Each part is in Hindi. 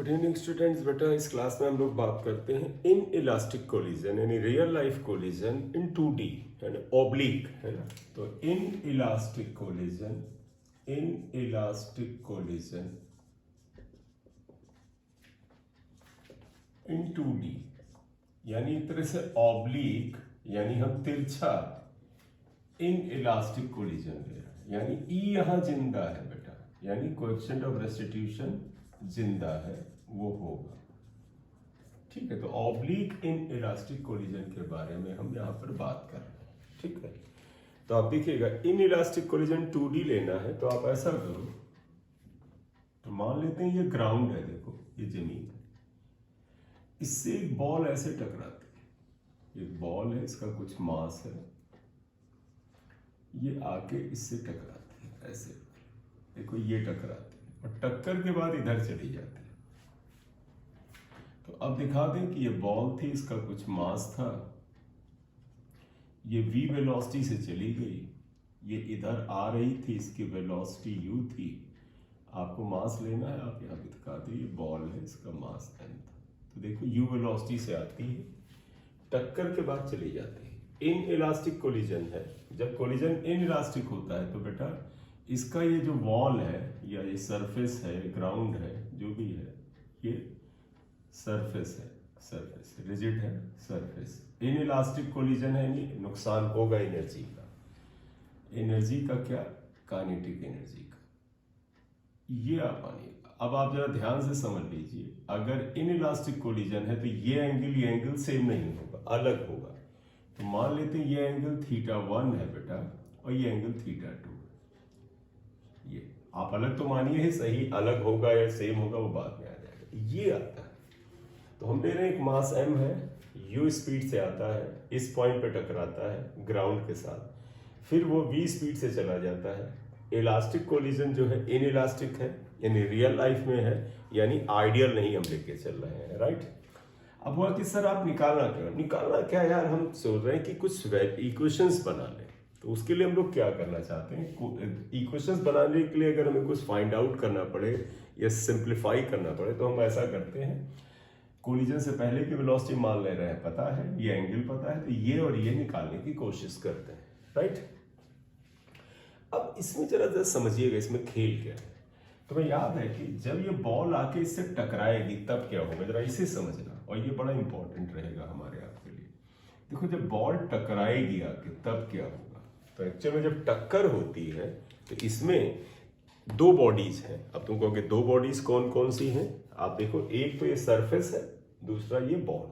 इवनिंग स्टूडेंट्स, बेटा इस क्लास में हम लोग बात करते हैं इन इलास्टिक कोलिजन यानी रियल लाइफ कोलिजन इन 2D है ना, ऑब्लिक है ना। तो in elastic collision in 2D यानी एक तरह से ऑब्लिक यानी हम तिरछा इन इलास्टिक कोलिजन ले रहे हैं, यानी ई यहां जिंदा है बेटा, यानी कोएफिशिएंट ऑफ रेस्टिट्यूशन जिंदा है वो होगा। ठीक है, तो ऑब्लिक इन इलास्टिक कोलिजन के बारे में हम यहां पर बात कर रहे हैं। ठीक है, तो आप देखिएगा इन इलास्टिक कोलिजन 2D लेना है तो आप ऐसा करो, तो मान लेते हैं ये ग्राउंड है, देखो ये जमीन है, इससे एक बॉल ऐसे टकराती है, एक बॉल है, इसका कुछ मास है, ये आके इससे टकराती है ऐसे, देखो ये टकराती है और टक्कर के बाद इधर चली जाती है। तो अब दिखा दें कि ये बॉल थी, इसका कुछ मास था, ये v वेलोसिटी से चली गई, ये इधर आ रही थी, इसकी वेलोसिटी u थी, आपको मास लेना है, आप यहाँ पे दिखा दें, ये बॉल है, इसका मास m था। तो देखो u वेलोसिटी से आती है, टक्कर के बाद चली जाती है। इन इलास्टिक कोलिजन है, जब कोलिजन इन इलास्टिक होता है तो बेटा इसका ये जो वॉल है या ये सरफेस है, ग्राउंड है, जो भी है, ये सरफेस है, सरफेस रिजिड है, सरफेस इन इलास्टिक कोलिजन है, यानी नुकसान होगा एनर्जी का, एनर्जी का क्या, काइनेटिक एनर्जी का, ये आप आनिएगा। अब आप जरा ध्यान से समझ लीजिए, अगर इन इलास्टिक कोलिजन है तो ये एंगल सेम नहीं होगा, अलग होगा। तो मान लेते हैं ये एंगल θ1 है बेटा और ये एंगल θ2, ये आप अलग तो मानिए ही सही, अलग होगा या सेम होगा वो बाद में आ जाएगा। ये आता है, तो हम ले रहे हैं एक मास m है, u स्पीड से आता है, इस पॉइंट पे टकराता है ग्राउंड के साथ, फिर वो v स्पीड से चला जाता है। इलास्टिक कोलिजन जो है इन इलास्टिक है, यानी रियल लाइफ में है, यानी आइडियल नहीं हम लेके चल रहे हैं, राइट। अब हुआ कि सर आप निकालना क्या यार, हम सोच रहे हैं कि कुछ इक्वेशंस बना लें। तो उसके लिए हम लोग क्या करना चाहते हैं, इक्वेशंस बनाने के लिए अगर हमें कुछ फाइंड आउट करना पड़े या सिंप्लीफाई करना पड़े तो हम ऐसा करते हैं, कोलिजन से पहले की वेलोसिटी मान ले रहे हैं, पता है, ये एंगल पता है, तो ये और ये निकालने की कोशिश करते हैं, राइट। अब इसमें जरा समझिएगा इसमें खेल क्या है। तुम्हें याद है कि जब ये बॉल आके इससे टकराएगी तब क्या होगा, जरा इसे समझना, और ये बड़ा इंपॉर्टेंट रहेगा हमारे आपके लिए। देखो जब बॉल टकराएगी आके तब क्या होगा, तो एक्चुअल में जब टक्कर होती है तो इसमें दो बॉडीज हैं। अब तुम कहोगे दो बॉडीज कौन कौन सी हैं, आप देखो, एक तो ये सरफेस है, दूसरा ये बॉल।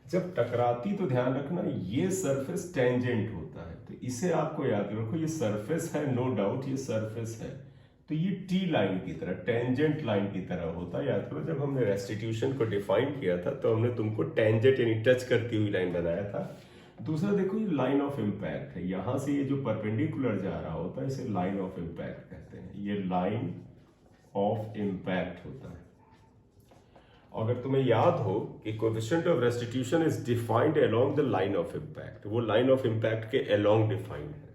जब टकराती तो ध्यान रखना ये सरफेस टेंजेंट होता है, तो इसे आपको याद रखो, ये सरफेस है, नो डाउट ये सरफेस है, तो ये टी लाइन की तरह, टेंजेंट लाइन की तरह होता है। याद करो जब हमने रेस्टिट्यूशन को डिफाइन किया था तो हमने तुमको टेंजेंट यानी टच करती हुई लाइन बनाया था। दूसरा देखो ये लाइन ऑफ इम्पैक्ट है, यहां से ये जो परपेंडिकुलर जा रहा होता है इसे लाइन ऑफ इम्पैक्ट कहते हैं, ये लाइन ऑफ इम्पैक्ट होता है। अगर तुम्हें याद हो कि coefficient of restitution is defined along the line of impact, वो लाइन ऑफ इम्पैक्ट के अलोंग डिफाइंड है।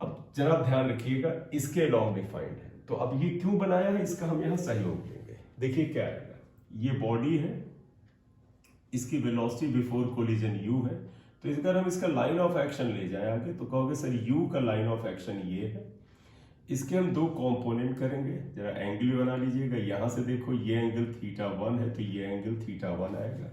अब जरा ध्यान रखिएगा, इसके अलोंग डिफाइंड है, तो अब ये क्यों बनाया है इसका हम यहां सहयोग लेंगे। देखिए क्या आएगा, ये बॉडी है, इसकी वेलोसिटी बिफोर कोलिजन u है, तो अगर हम इसका लाइन ऑफ एक्शन ले जाए आगे तो कहोगे सर u का लाइन ऑफ एक्शन ये है, इसके हम दो कंपोनेंट करेंगे, जरा एंगल बना लीजिएगा, यहां से देखो ये एंगल θ1 है तो ये एंगल θ1 आएगा,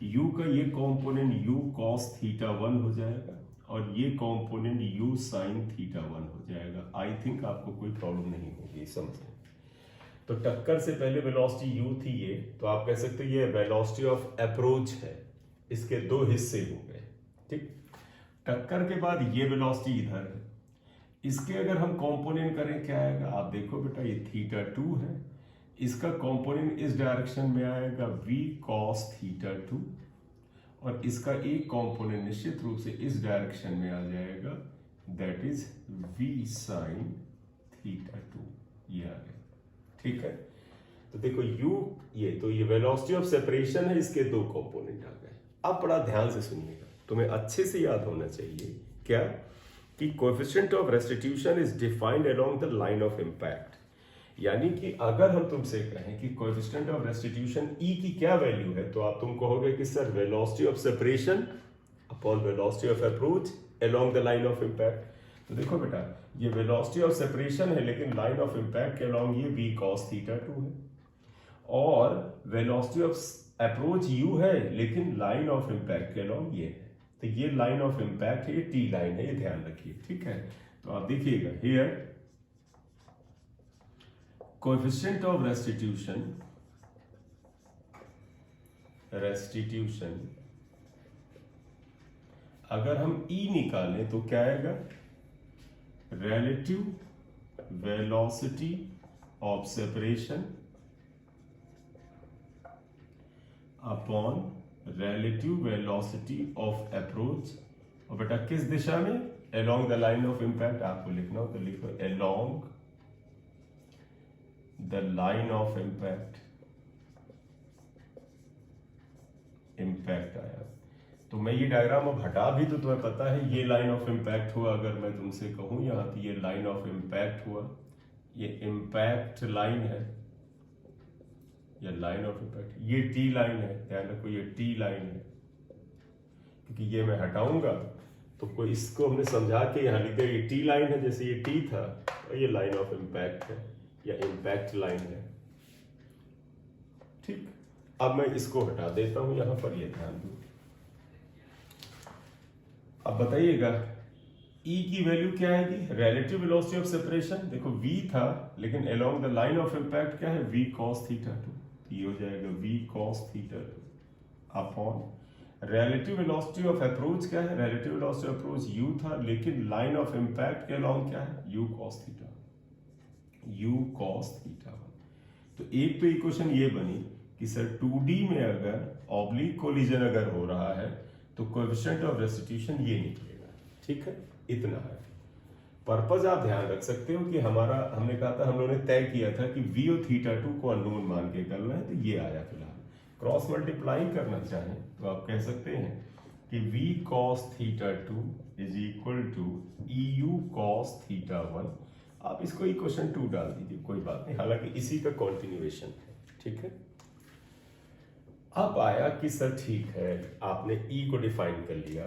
u का ये कंपोनेंट u cos θ1 हो जाएगा और ये कंपोनेंट u sin θ1 हो जाएगा। आई थिंक आपको कोई प्रॉब्लम नहीं होगी समझने। तो टक्कर से पहले वेलोसिटी u थी ये, तो आप कह सकते हैं ये वेलोसिटी ऑफ अप्रोच है, इसके दो हिस्से हो गए, ठीक। टक्कर के बाद ये वेलोसिटी इधर है, इसके अगर हम कंपोनेंट करें क्या आएगा, आप देखो बेटा ये θ2 है, इसका कंपोनेंट इस डायरेक्शन में आएगा v cos θ2 और इसका एक कंपोनेंट निश्चित रूप से इस डायरेक्शन में आ जाएगा, दैट इज v sin θ2, ये आ गया, ठीक है। तो देखो u ये तो ये वेलोसिटी ऑफ सेपरेशन है, इसके दो कंपोनेंट आ गए। अब बड़ा ध्यान से सुनिएगा, तुम्हें अच्छे से याद होना चाहिए क्या कि coefficient of restitution is defined along the line of impact, यानी कि अगर हम तुमसे कहें कि कोएफिशिएंट ऑफ रेस्टिट्यूशन ई की क्या वैल्यू है, तो आप तुम कहोगे कि sir velocity of separation upon velocity of approach along the line of impact. तो देखो बेटा, ये वेलोसिटी ऑफ सेपरेशन है, लेकिन लाइन ऑफ इम्पैक्ट के अलोंग ये v cos थीटा 2 है, और वेलोसिटी ऑफ अप्रोच u है, लेकिन लाइन ऑफ इम्पैक्ट के अलोंग ये है। तो ये लाइन ऑफ इम्पैक्ट है, ये टी लाइन है, ये ध्यान रखिए, ठीक है। तो आप देखिएगा हियर कोएफिशिएंट ऑफ रेस्टिट्यूशन अगर हम E निकालें तो क्या आएगा, relative velocity of separation upon relative velocity of approach। और बेटा किस दिशा में, along the line of impact। आपको लिखना हो तो लिखो along the line of impact। आया तो मैं ये डायग्राम अब हटा भी तो तुम्हें पता है ये लाइन ऑफ इम्पैक्ट हुआ। अगर मैं तुमसे कहूं यहाँ तो ये लाइन ऑफ इम्पैक्ट हुआ, ये इम्पैक्ट लाइन है, ये लाइन ऑफ इम्पैक्ट, ये टी लाइन है, ध्यान रखो ये टी लाइन है, क्योंकि ये मैं हटाऊंगा तो कोई इसको हमने समझा के यहाँ लिख दिया ये टी लाइन है, जैसे ये टी था और ये लाइन ऑफ इम्पैक्ट है या इम्पैक्ट लाइन है, ठीक। अब मैं इसको हटा देता हूं यहां पर, ये ध्यान दो। अब बताइएगा E की वैल्यू क्या आएगी, रिलेटिव वेलोसिटी ऑफ सेपरेशन, देखो V था लेकिन along the line of impact क्या है, V cos थीटा 2, ये हो जाएगा V cos theta 2 upon relative velocity of approach क्या है, relative velocity of approach U था, लेकिन लाइन ऑफ इम्पैक्ट के अलोंग क्या है, U cos थीटा 1। तो एक तो इक्वेशन ये बनी कि सर 2D में अगर ऑब्लिक कोलिजन अगर हो रहा है तो कोएफिशिएंट ऑफ रेस्टिट्यूशन ये निकलेगा, ठीक है। इतना है पर्पज, आप ध्यान रख सकते हो कि हमने कहा था, हम लोगों ने तय किया था कि v और थीटा 2 को अननोन मान के करना है, तो ये आया। फिलहाल क्रॉस मल्टीप्लाई करना चाहें तो आप कह सकते हैं कि v cos theta 2 is equal to eu cos theta 1। आप इसको इक्वेशन 2 डाल दीजिए, कोई बात नहीं, हालांकि इसी का कॉन्टिन्यूएशन है, ठीक है। अब आया कि सर ठीक है, आपने E को डिफाइन कर लिया,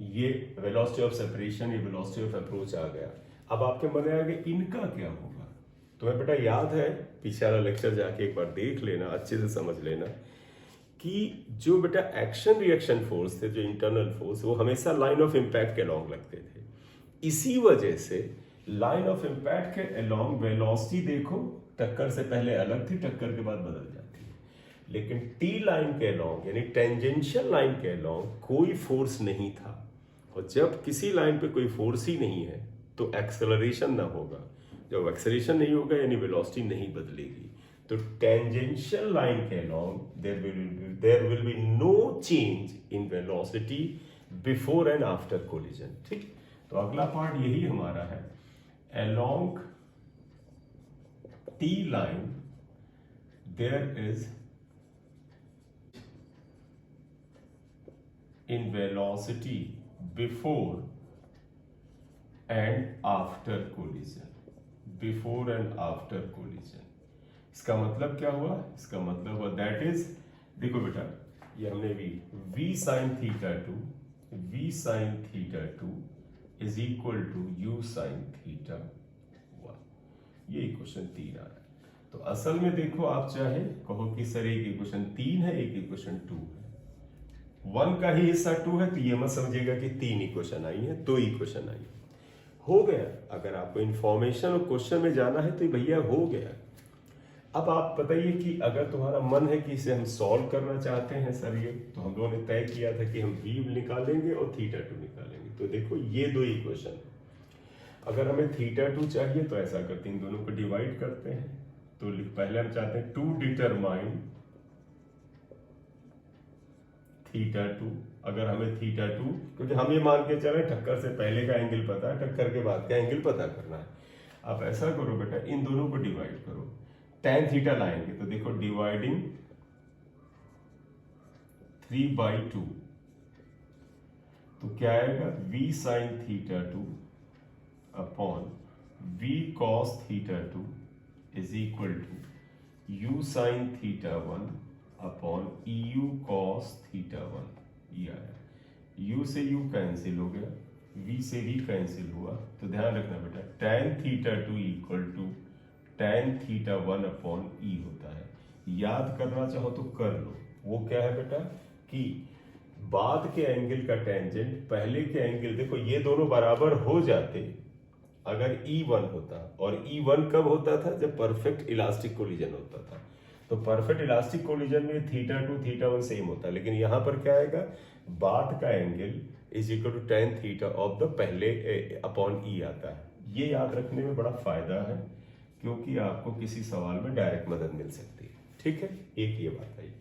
ये वेलोसिटी ऑफ सेपरेशन, ये वेलोसिटी ऑफ अप्रोच आ गया। अब आपके मन में आ गया इनका क्या होगा। तुम्हें बेटा याद है, पीछे वाला लेक्चर जाके एक बार देख लेना, अच्छे से समझ लेना कि जो बेटा एक्शन रिएक्शन फोर्स थे, जो इंटरनल फोर्स, वो हमेशा लाइन ऑफ इम्पैक्ट के अलोंग लगते थे। इसी वजह से लाइन ऑफ इम्पैक्ट के अलोंग वेलोसिटी देखो टक्कर से पहले अलग थी, टक्कर के बाद बदल जाती है, लेकिन टी लाइन के अलोंग यानी टेंजेंशियल लाइन के अलोंग कोई फोर्स नहीं था। और जब किसी लाइन पे कोई फोर्स ही नहीं है तो एक्सेलरेशन ना होगा, जब एक्सेलरेशन नहीं होगा यानी वेलोसिटी नहीं बदलेगी। तो टेंजेंशियल लाइन के along there will be no change in velocity before and after collision, ठीक। तो अगला पार्ट यही हमारा है, along T line there is in velocity before and after collision, before and after collision। इसका मतलब क्या हुआ, इसका मतलब हुआ दैट इज, देखो बेटा ये हमने v sin theta 2, v sin theta 2 is equal to u sin theta 1। ये इक्वेशन 3 आ रहा है। तो असल में देखो, आप चाहे कहो कि सर एक इक्वेशन 3 है, एक इक्वेशन 2 है, 1 का ही हिस्सा 2 है, तो ये मत समझिएगा कि 3 इक्वेशन आई है, 2 इक्वेशन आई है, हो गया। अगर आपको इंफॉर्मेशन और क्वेश्चन में जाना है तो भैया हो गया। अब आप बताइए कि अगर तुम्हारा मन है कि इसे हम सॉल्व करना चाहते हैं सर, ये तो हम लोगों ने तय किया था कि हम v निकालेंगे और थीटा 2 निकालेंगे। तो देखो ये 2 इक्वेशन, अगर हमें थीटा 2 चाहिए तो ऐसा करते हैं, इन दोनों को डिवाइड करते हैं। तो पहले हम चाहते हैं टू डिटरमाइन थीटा 2। अगर हमें थीटा 2, क्योंकि हम ये मान के चले टक्कर से पहले का एंगल पता है, टक्कर के बाद का एंगल पता करना है। आप ऐसा करो बेटा, इन दोनों को डिवाइड करो, tan थीटा लाएंगे तो देखो डिवाइडिंग 3/2, तो क्या आएगा v sin theta 2 upon v cos theta 2 is equal to u sine theta one upon e u cos theta one. ये आया, u से u कैंसिल हो गया, v से v कैंसिल हुआ, तो ध्यान रखना बेटा tan theta two equal to tan theta one upon e होता है। याद करना चाहो तो कर लो। वो क्या है बेटा कि बाद के एंगल का टेंजेंट पहले के एंगल, देखो ये दोनों बराबर हो जाते अगर E1 होता, और E1 कब होता था? जब परफेक्ट इलास्टिक कोलिजन होता था। तो परफेक्ट इलास्टिक कोलिजन में theta two theta one same होता है, लेकिन यहां पर क्या आएगा? बाद का angle is equal to tan theta of the पहले अपॉन E आता है। ये याद रखने में बड़ा फायदा है, क्योंकि आपको किसी सवाल में डायरेक्ट मदद मिल सकती है। ठीक है, एक ये बात है।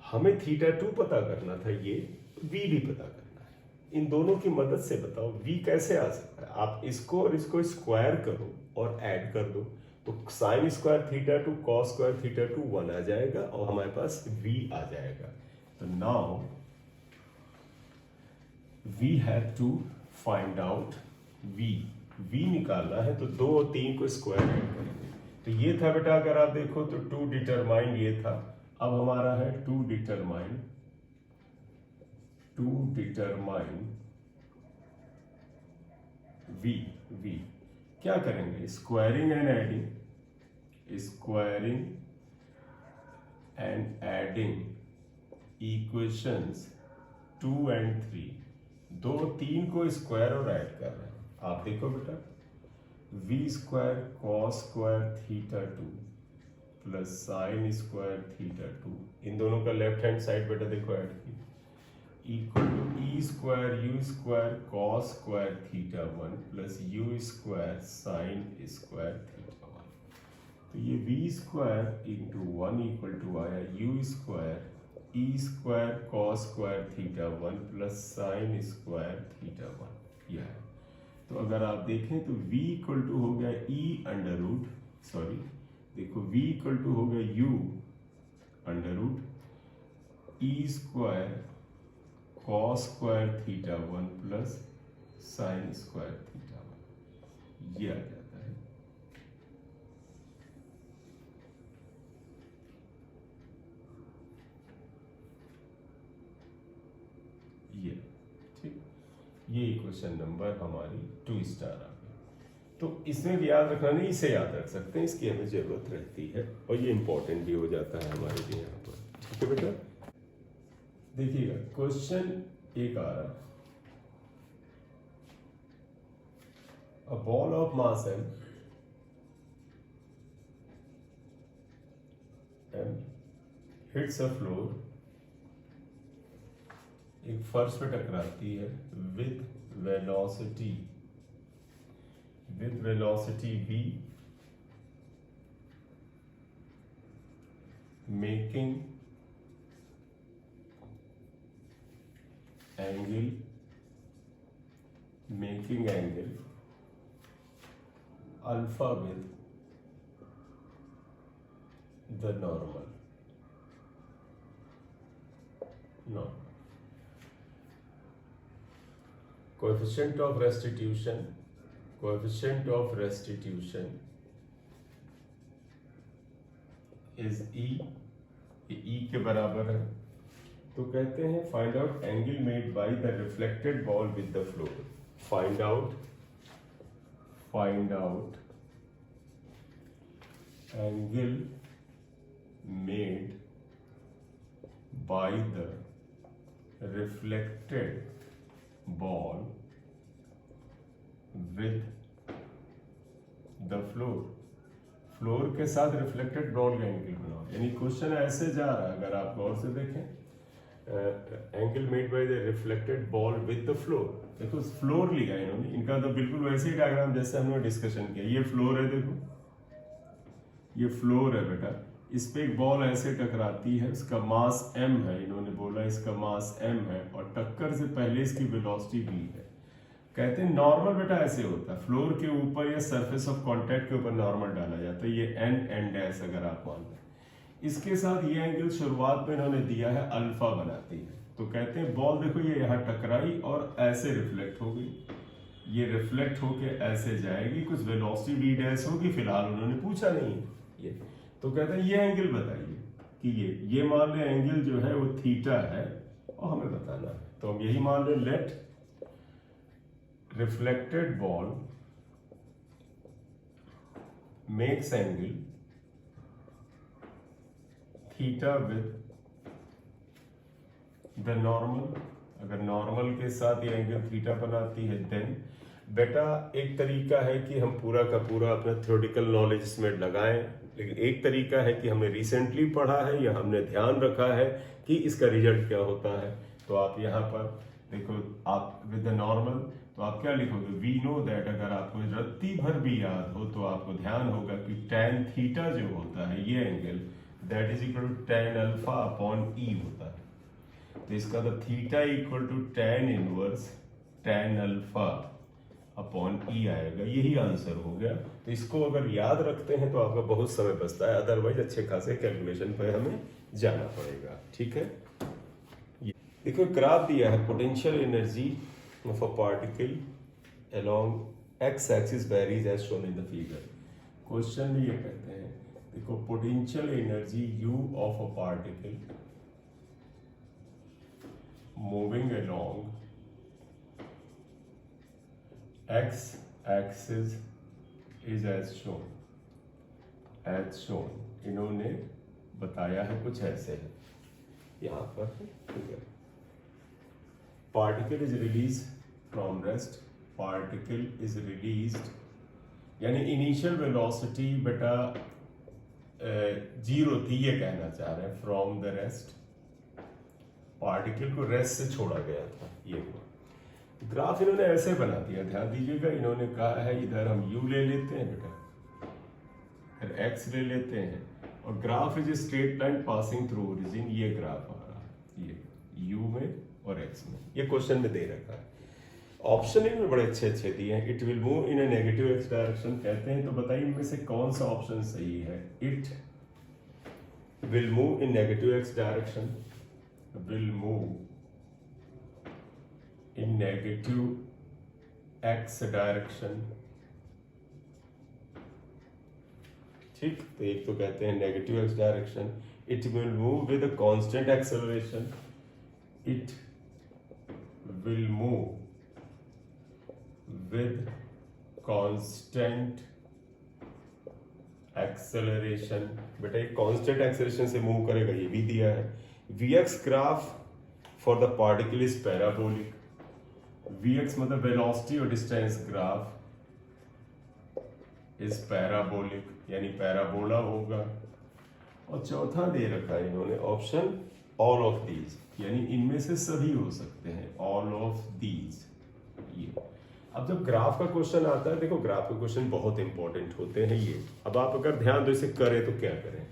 हमें थीटा टू पता करना था, ये v भी पता करना है। इन दोनों की मदद से बताओ v कैसे आ सकता है। आप इसको और इसको स्क्वायर करो और ऐड कर दो, तो sine square theta two cos square theta two 1 आ जाएगा और हमारे पास v आ जाएगा। तो now we have to find out v निकालना है, तो 2 और 3 को स्क्वायर ऐड करेंगे। तो ये था बेटा, अगर आप देखो तो टू डिटरमाइन ये था। अब हमारा है टू डिटरमाइन v क्या करेंगे? Squaring and adding equations 2 and 3। 2 3 को स्क्वायर और ऐड कर रहे हैं। आप देखो बेटा, v square cos square theta two plus sine square theta two, इन दोनों का लेफ्ट हैंड साइड बेटा देखो ऐड की, equal to e square u square cos square theta one plus u square sine square theta one. तो ये v square into one equal to आया u square e square cos square theta one plus sine square theta one. यह है। तो अगर आप देखें तो v इक्वल टू हो गया e अंडर रूट, सॉरी देखो v इक्वल टू हो गया u under root e square cos square theta one plus sine square theta one. ये आ जाता है। ये ठीक, ये इक्वेशन नंबर हमारी 2 स्टार आ गई। तो इसमें भी याद रखना नहीं, इसे याद रख सकते हैं, इसकी हमें जरूरत रहती है और ये इंपॉर्टेंट भी हो जाता है हमारे लिए यहाँ पर। ठीक है बेटा, देखिएगा क्वेश्चन एक आ रहा है, a ball of mass m hits a floor, एक फर्श पे टकराती है with velocity v, making angle alpha with the normal. Coefficient of restitution is E, E के बराबर है। तो कहते हैं find out angle made by the reflected ball with the floor. Find out angle made by the reflected ball with the floor के साथ रिफ्लेक्टेड बॉल का एंगल बनाओ। यानी क्वेश्चन ऐसे जा रहा है, अगर आप गौर से देखें, angle made by the reflected ball with the floor. देखो फ्लोर लिया इन्होंने, इनका तो बिल्कुल वैसे ही डायग्राम जैसे हमने डिस्कशन किया। ये फ्लोर है, देखो ये फ्लोर है बेटा, इस पे एक बॉल ऐसे टकराती है, इसका मास m है, इन्होंने बोला इसका मास m है और टक्कर से पहले इसकी वेलोसिटी v है। कहते हैं नॉर्मल बेटा ऐसे होता है, फ्लोर के ऊपर या सरफेस ऑफ कांटेक्ट के ऊपर नॉर्मल डाला जाता है, ये n डैश अगर आप मान लें। इसके साथ ये एंगल शुरुआत में इन्होंने दिया है अल्फा बनाती है। तो कहते हैं बॉल देखो ये यहाँ टकराई और ऐसे रिफ्लेक्ट हो गई, ये रिफ्लेक्ट होके ऐसे जाएगी, कुछ वेलोसिटी वी डैश होगी, फिलहाल उन्होंने पूछा नहीं ये। तो कहते हैं ये एंगल बताइए कि ये मान लें एंगल जो है वो थीटा है और हमें बताना है। तो हम यही मान लें, let reflected ball makes angle theta with the normal. अगर नॉर्मल के साथ ये एंगल थीटा बनाती है, देन बेटा एक तरीका है कि हम पूरा का पूरा अपना थ्योरेटिकल नॉलेज इसमें लगाएं, लेकिन एक तरीका है कि हमने रिसेंटली पढ़ा है या हमने ध्यान रखा है कि इसका रिजल्ट क्या होता है। तो आप यहाँ पर देखो, आप विद द नॉर्मल, तो आप क्या लिखोगे, वी नो दैट। अगर आपको रत्ती भर भी याद हो तो आपको ध्यान होगा कि tan थीटा जो होता है ये angle, that is equal to tan alpha upon e होता है। तो इसका तो theta equal to tan inverse tan alpha upon e आएगा, यही आंसर हो गया। तो इसको अगर याद रखते हैं तो आपका बहुत समय बचता है, अदरवाइज अच्छे खासे कैलकुलेशन पे हमें जाना पड़ेगा। ठीक है, देखो ग्राफ दिया है, potential energy of a particle along x axis varies as shown in the figure. Question में ये कहते हैं, देखो potential energy u of a particle moving along x axis is as shown, इन्होंने बताया है कुछ ऐसे है यहाँ पर। Particle is release from rest, particle is released, यानी इनिशियल वेलोसिटी बेटा 0 थी, ये कहना चाह रहे हैं, फ्रॉम द रेस्ट, पार्टिकल को रेस्ट से छोड़ा गया था। ये ग्राफ इन्होंने ऐसे बना दिया, ध्यान दीजिएगा। इन्होंने कहा है इधर हम u ले लेते हैं बेटा, फिर x ले लेते हैं, और graph is straight line passing through origin. ये ग्राफ आ रहा है ये u में और x में, ये क्वेश्चन में दे रखा है। ऑप्शन इनमें बड़े अच्छे अच्छे दिए हैं। It will move in A negative x direction कहते हैं, तो बताइए इनमें से कौन सा ऑप्शन सही है। It will move in negative x direction, will move in negative x direction। ठीक, तो एक तो कहते हैं negative x direction. It will move with a constant acceleration, it will move with constant acceleration. बेटा ये कांस्टेंट एक्सेलरेशन से मूव करेगा, ये भी दिया है। vx graph for the particle is parabolic, Vx मतलब वेलोसिटी और डिस्टेंस ग्राफ इज पैराबोलिक, यानी पैराबोला होगा। और चौथा दे रखा है इन्होंने ऑप्शन ऑल ऑफ दीज, यानी इनमें से सभी हो सकते हैं, ऑल ऑफ दीज। ये अब जब ग्राफ का क्वेश्चन आता है, देखो ग्राफ के क्वेश्चन बहुत इंपॉर्टेंट होते हैं ये। अब आप अगर ध्यान दो इसे करें तो क्या करें।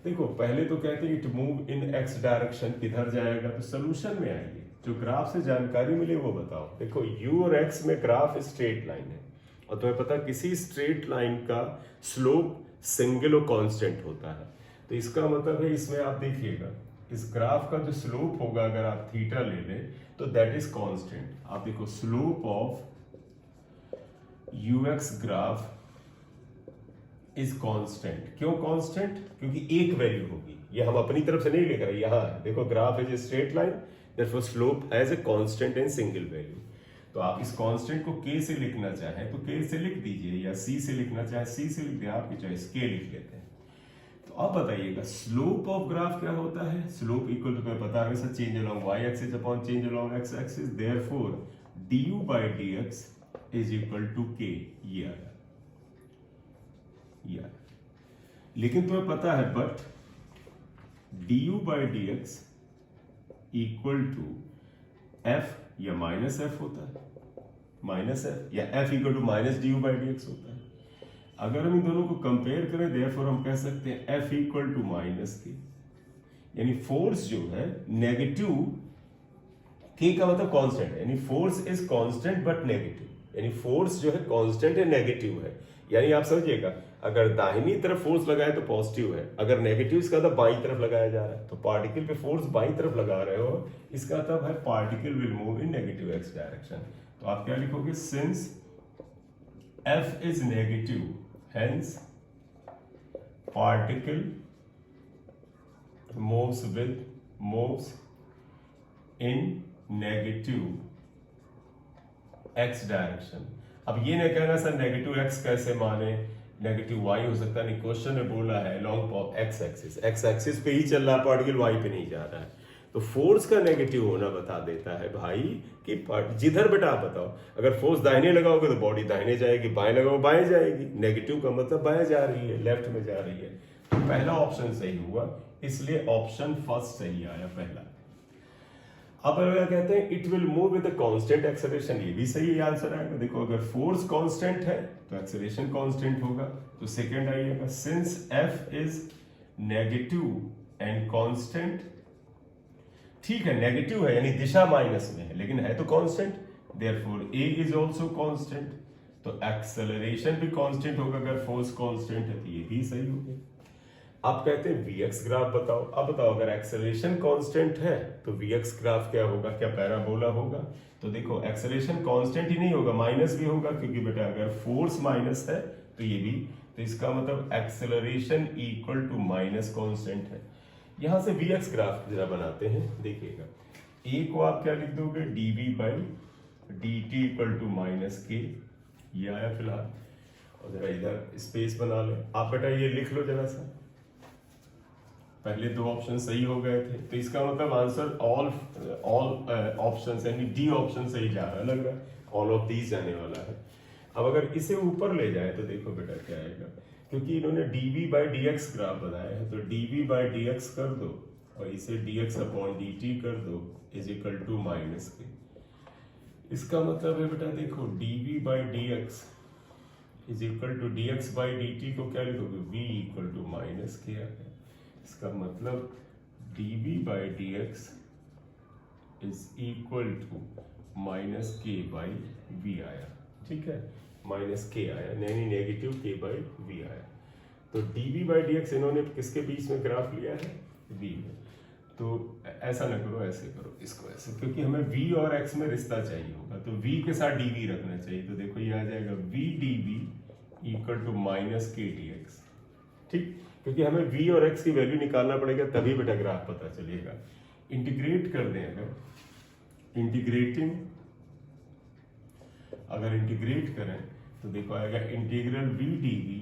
देखो पहले तो कहते हैं it move in x direction, किधर जाएगा, तो सोल्यूशन में आइए, जो ग्राफ से जानकारी मिले वो बताओ। देखो u और x में ग्राफ स्ट्रेट लाइन है, और तुम्हें पता किसी स्ट्रेट लाइन का स्लोप सिंगल और कांस्टेंट होता है। तो इसका मतलब है इसमें आप देखिएगा, इस ग्राफ का जो स्लोप होगा अगर आप थीटा ले लें तो दैट इज कांस्टेंट। आप देखो slope of ux graph is constant. क्यों कांस्टेंट? क्योंकि एक वैल्यू होगी, ये हम अपनी तरफ से नहीं लिख रहे, यहाँ है देखो graph is a straight line, therefore slope has a constant and single value। तो आप इस कांस्टेंट को k से लिखना चाहें तो k से लिख दीजिए, या c से लिखना चाहें c से लिख दिया, आपकी चॉइस, k लिख लेते हैं। तो अब बताइएगा स्लोप ऑफ ग्राफ क्या होता है। स्लोप इक्वल टू तुम्हें पता है हमेशा change along y axis upon change along x axis, therefore du by dx is equal to k। ये आया, ये आया। लेकिन तुम्हें पता है but du by dx equal to f या माइनस f होता है, माइनस f या f equal to minus d u by d x होता है। अगर हम इन दोनों को कंपेयर करें देयरफॉर हम कह सकते हैं f इक्वल टू माइनस के, यानी फोर्स जो है नेगेटिव, k का मतलब कांस्टेंट है, यानी force is constant but negative, यानी फोर्स जो है कांस्टेंट है, नेगेटिव है। यानी आप समझिएगा अगर दाहिनी तरफ फोर्स लगाए तो पॉजिटिव है, अगर नेगेटिव इसका मतलब बाईं तरफ लगाया जा रहा है, तो पार्टिकल पे फोर्स बाईं तरफ लगा रहे हो, इसका मतलब है particle will move in negative x direction. तो आप क्या लिखोगे, since F is negative, hence particle moves in negative x direction. अब ये नहीं कहना सर नेगेटिव x कैसे माने, नेगेटिव y हो सकता है, नहीं, क्वेश्चन में बोला है लॉन्ग x एक्सिस पे ही चल रहा है पार्टिकल, y पे नहीं जा रहा है। तो फोर्स का नेगेटिव होना बता देता है भाई कि जिधर बेटा आप बताओ, अगर फोर्स दाहिने लगाओगे तो बॉडी दाहिने जाएगी, बाएं लगाओ बाएं जाएगी, नेगेटिव का मतलब बाएं जा रही है, लेफ्ट में जा रही है। तो पहला ऑप्शन सही हुआ, इसलिए ऑप्शन फर्स्ट सही आया पहला। अब अगर कहते हैं it will move with constant acceleration, ये भी सही आंसर आएगा। देखो अगर फोर्स कांस्टेंट है तो एक्सेलरेशन कांस्टेंट होगा, तो सेकंड आइएगा। Since F is negative and constant, ठीक है नेगेटिव है यानी दिशा माइनस में है, लेकिन है तो constant, therefore A is also constant, तो एक्सेलरेशन भी कांस्टेंट होगा अगर फोर्स कांस्टेंट है, तो ये भी सही हो गया। आप कहते हैं वीएक्स ग्राफ बताओ। अब बताओ अगर एक्सेलरेशन कांस्टेंट है तो वीएक्स ग्राफ क्या होगा, क्या पैराबोला होगा? तो देखो एक्सेलरेशन कांस्टेंट ही नहीं होगा, माइनस भी होगा, क्योंकि बेटा अगर फोर्स माइनस है तो ये भी, तो इसका मतलब acceleration equal to minus constant है। यहां से वीएक्स ग्राफ जरा बनाते हैं, देखिएगा। ए को आप क्या लिख दोगे, d v by dt equal to minus k, ये आया फिलहाल। और जरा इधर स्पेस बना ले आप बेटा, ये लिख लो जरा सा, पहले दो ऑप्शन सही हो गए थे, तो इसका मतलब आंसर ऑल ऑप्शन यानी डी ऑप्शन सही जा रहा है, लग रहा है ऑल ऑफ दीज जाने वाला है। अब अगर इसे ऊपर ले जाए तो देखो बेटा क्या आएगा, क्योंकि इन्होंने dv बाई dx ग्राफ बनाया है, तो dv बाई dx कर दो और इसे dx अपॉन dt कर दो इज इक्वल टू माइनस के। इसका मतलब है बेटा देखो dv by dx is equal to dx by dt को क्या लिखोगे, v इक्वल टू माइनस के है। इसका मतलब dv by dx is equal to minus k by v आया, ठीक है, माइनस के आया, यानी नेगेटिव के बाई वी आया। तो dv बाई dx इन्होंने किसके बीच में ग्राफ लिया है, v में। तो ऐसा ना करो, ऐसे करो, इसको ऐसे, क्योंकि हमें v और x में रिश्ता चाहिए होगा, तो v के साथ dv रखना चाहिए। तो देखो ये आ जाएगा v dv equal to minus k dx, ठीक, क्योंकि हमें v और x की वैल्यू निकालना पड़ेगा, तभी बेटा ग्राफ पता चलेगा। इंटीग्रेट कर दें, अगर इंटीग्रेट करें तो देखो आएगा integral v dv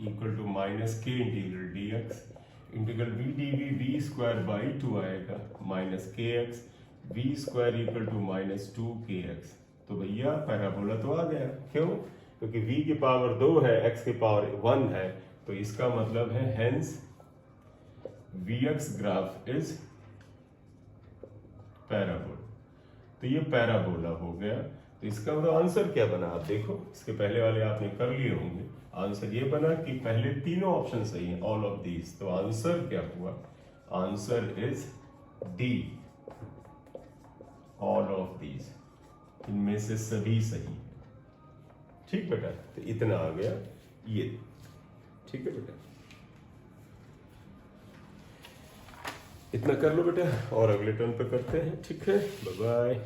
equal to minus k integral dx, integral v dv v square by 2 आएगा minus k x, v square equal to minus 2 k x. तो भैया पैराबोला तो आ गया, क्यों? क्योंकि v की पावर 2 है, x की पावर 1 है, तो इसका मतलब है hence vx graph is parabola. तो ये पैराबोला हो गया। तो इसका मतलब आंसर क्या बना, आप देखो, इसके पहले वाले आपने कर लिए होंगे। आंसर ये बना कि पहले तीनों ऑप्शन सही हैं, ऑल ऑफ दीज। तो आंसर क्या हुआ, answer is D, all of these, इनमें से सभी सही है। ठीक बेटा, तो इतना आ गया ये, ठीक है बेटा, इतना कर लो बेटा, और अगले टर्न पे करते हैं, ठीक है, बाय बाय।